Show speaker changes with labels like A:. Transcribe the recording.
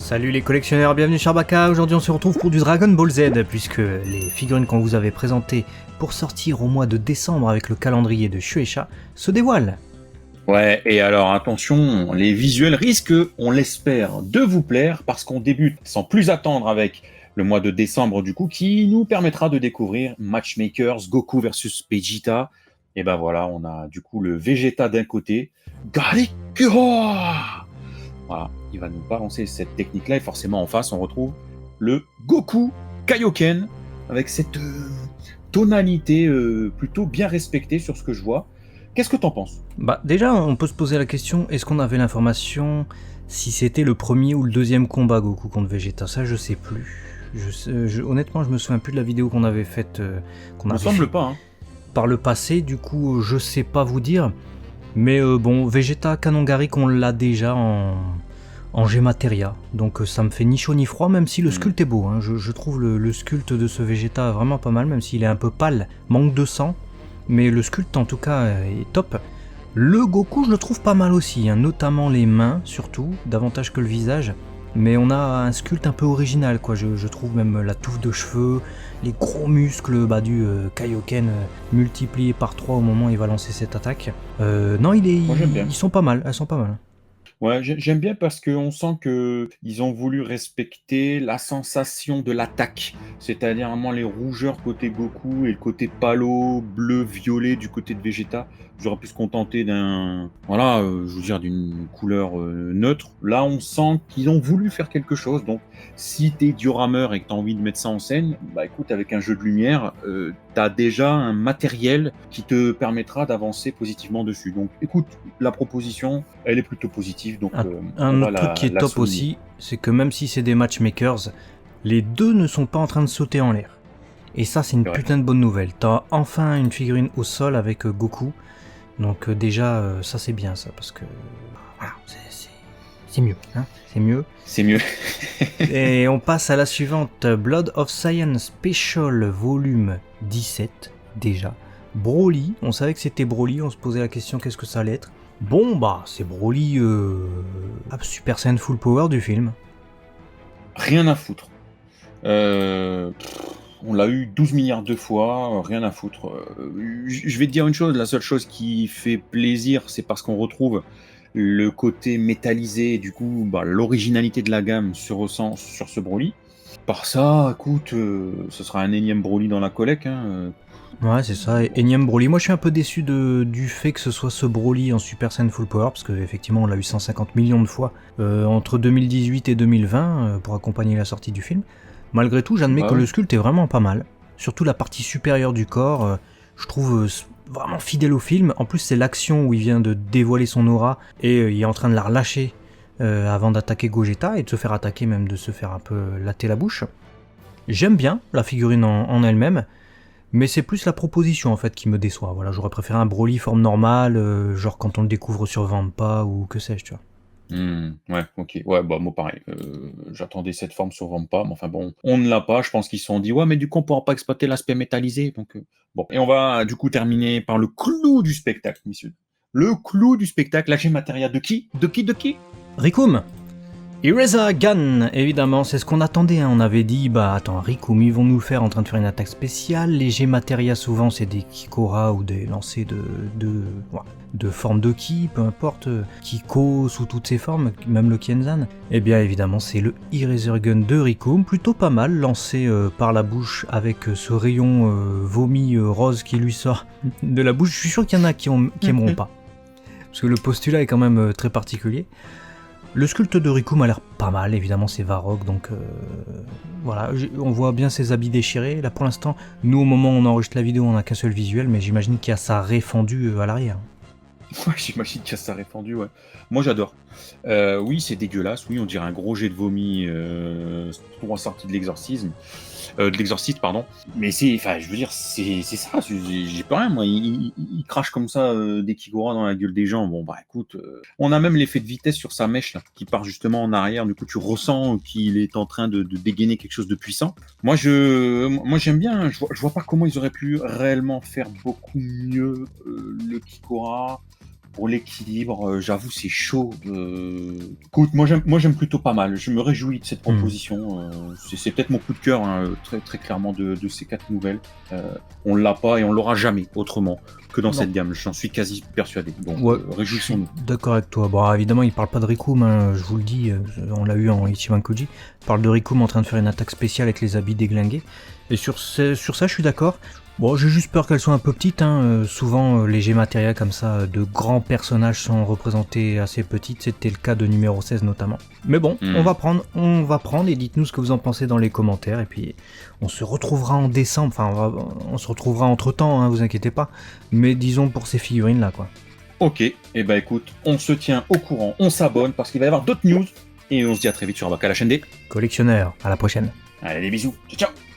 A: Salut les collectionneurs, bienvenue sur Baka. Aujourd'hui on se retrouve pour du Dragon Ball Z, puisque les figurines qu'on vous avait présentées pour sortir au mois de décembre avec le calendrier de Shueisha se dévoilent.
B: Ouais, et alors attention, les visuels risquent, on l'espère, de vous plaire, parce qu'on débute sans plus attendre avec le mois de décembre du coup, qui nous permettra de découvrir Matchmakers, Goku versus Vegeta. Et ben voilà, on a du coup le Vegeta d'un côté, Garikuro. Voilà, il va nous balancer cette technique-là, et forcément en face, on retrouve le Goku Kaioken, avec cette tonalité plutôt bien respectée sur ce que je vois. Qu'est-ce que t'en penses?
A: Bah déjà on peut se poser la question, est-ce qu'on avait l'information si c'était le premier ou le deuxième combat Goku contre Vegeta? Ça je sais plus. Honnêtement je me souviens plus de la vidéo qu'on avait faite,
B: Il me semble pas, hein.
A: par le passé, du coup je sais pas vous dire. Mais bon, Vegeta Kanongarik on l'a déjà en G-Materia, donc ça me fait ni chaud ni froid, même si le sculpte est beau, hein. Je trouve le sculpte de ce Vegeta vraiment pas mal, même s'il est un peu pâle, manque de sang, mais le sculpte en tout cas est top. Le Goku je le trouve pas mal aussi, hein, notamment les mains surtout, davantage que le visage, mais on a un sculpte un peu original, quoi. Je trouve même la touffe de cheveux, les gros muscles du Kaioken multipliés par 3 au moment où il va lancer cette attaque. Non,
B: Moi j'aime bien.
A: ils sont pas mal, elles sont pas mal.
B: Ouais, j'aime bien parce qu'on sent que ils ont voulu respecter la sensation de l'attaque, c'est-à-dire vraiment les rougeurs côté Goku et le côté palo, bleu, violet du côté de Vegeta. J'aurais pu se contenter d'un, voilà, je veux dire d'une couleur neutre. Là, on sent qu'ils ont voulu faire quelque chose. Donc, si t'es diorameur et que t'as envie de mettre ça en scène, bah écoute, avec un jeu de lumière, t'as déjà un matériel qui te permettra d'avancer positivement dessus. Donc, écoute, la proposition, elle est plutôt positive, donc on
A: Un
B: va
A: autre truc qui est
B: la
A: top
B: souligner.
A: aussi, c'est que même si c'est des matchmakers, les deux ne sont pas en train de sauter en l'air. Et ça, c'est une
B: C'est vrai.
A: putain de bonne nouvelle. T'as enfin une figurine au sol avec Goku. Donc déjà, ça c'est bien ça, parce que voilà, c'est mieux, hein, c'est mieux.
B: C'est mieux.
A: Et on passe à la suivante, Blood of Science Special Volume 17, déjà. Broly, on savait que c'était Broly, on se posait la question qu'est-ce que ça allait être. Bon bah, c'est Broly Super Saiyan Full Power du film.
B: Rien à foutre. On l'a eu 12 milliards de fois, rien à foutre. Je vais te dire une chose, la seule chose qui fait plaisir, c'est parce qu'on retrouve le côté métallisé, et du coup, bah, l'originalité de la gamme se ressent sur ce Broly. Par ça, écoute, ce sera un énième Broly dans la collecte, hein.
A: Ouais, c'est ça, énième Broly. Moi je suis un peu déçu du fait que ce soit ce Broly en Super Saiyan Full Power, parce qu'effectivement on l'a eu 150 millions de fois entre 2018 et 2020 pour accompagner la sortie du film. Malgré tout, j'admets
B: Bah
A: que
B: ouais.
A: le sculpte est vraiment pas mal. Surtout la partie supérieure du corps, je trouve vraiment fidèle au film. En plus, c'est l'action où il vient de dévoiler son aura et il est en train de la relâcher avant d'attaquer Gogeta et de se faire attaquer, même de se faire un peu latter la bouche. J'aime bien la figurine en elle-même, mais c'est plus la proposition en fait qui me déçoit. Voilà, j'aurais préféré un Broly forme normale, genre quand on le découvre sur Vampa ou que sais-je, tu vois.
B: Ouais, ok. Ouais, bah moi pareil. J'attendais cette forme sur Vampa, mais enfin bon, on ne l'a pas. Je pense qu'ils se sont dit, ouais, mais du coup, on pourra pas exploiter l'aspect métallisé. Donc, bon. Et on va du coup terminer par le clou du spectacle, messieurs. Le clou du spectacle, la G-Materia de qui? De qui?
A: Rikum, Eraser Gun, évidemment, c'est ce qu'on attendait, hein. On avait dit, bah attends, Rikum, ils vont nous le faire en train de faire une attaque spéciale. Les G-Materia, souvent, c'est des Kikora ou des lancers de forme de ki, peu importe, Kiko sous toutes ses formes, même le Kienzan. Et bien évidemment, c'est le Eraser Gun de Rikum, plutôt pas mal, lancé par la bouche avec ce rayon vomi rose qui lui sort de la bouche. Je suis sûr qu'il y en a qui aimeront pas, parce que le postulat est quand même très particulier. Le sculpte de Rikum a l'air pas mal, évidemment c'est Varrock, donc voilà, on voit bien ses habits déchirés. Là pour l'instant, nous au moment où on enregistre la vidéo, on n'a qu'un seul visuel, mais j'imagine qu'il y a sa raie fendue à l'arrière.
B: Ouais, j'imagine qu'il y a ça répandu, ouais. Moi, j'adore. Oui, c'est dégueulasse. Oui, on dirait un gros jet de vomi tout sorti de l'exorciste, pardon. Mais c'est, enfin, je veux dire, c'est ça. J'ai pas rien, moi. Il crache comme ça des Kigora dans la gueule des gens. Bon, bah, écoute, on a même l'effet de vitesse sur sa mèche là, qui part justement en arrière. Du coup, tu ressens qu'il est en train de dégainer quelque chose de puissant. Moi, j'aime bien. Je vois pas comment ils auraient pu réellement faire beaucoup mieux le Kikora pour l'équilibre, j'avoue, c'est chaud. Écoute, moi j'aime plutôt pas mal. Je me réjouis de cette proposition. C'est peut-être mon coup de cœur, hein, très, très clairement, de ces 4 nouvelles. On l'a pas et on l'aura jamais autrement que dans
A: Non.
B: cette gamme. J'en suis quasi persuadé. Donc,
A: Ouais,
B: réjouissons-nous.
A: D'accord avec toi. Bon, évidemment, il parle pas de Rikum, hein, je vous le dis, on l'a eu en Ichiban Koji. Il parle de Rikum en train de faire une attaque spéciale avec les habits déglingués. Et sur ça, je suis d'accord. Bon, j'ai juste peur qu'elle soit un peu petite, hein. Souvent, les G matériels comme ça, de grands personnages sont représentés assez petites. C'était le cas de numéro 16 notamment. Mais bon, on va prendre et dites-nous ce que vous en pensez dans les commentaires. Et puis, on se retrouvera en décembre. Enfin, on se retrouvera entre temps, hein, vous inquiétez pas. Mais disons pour ces figurines là, quoi.
B: Ok, et écoute, on se tient au courant, on s'abonne parce qu'il va y avoir d'autres news. Et on se dit à très vite sur Abaka la chaîne des.
A: Collectionneur, à la prochaine.
B: Allez, des bisous, ciao ciao.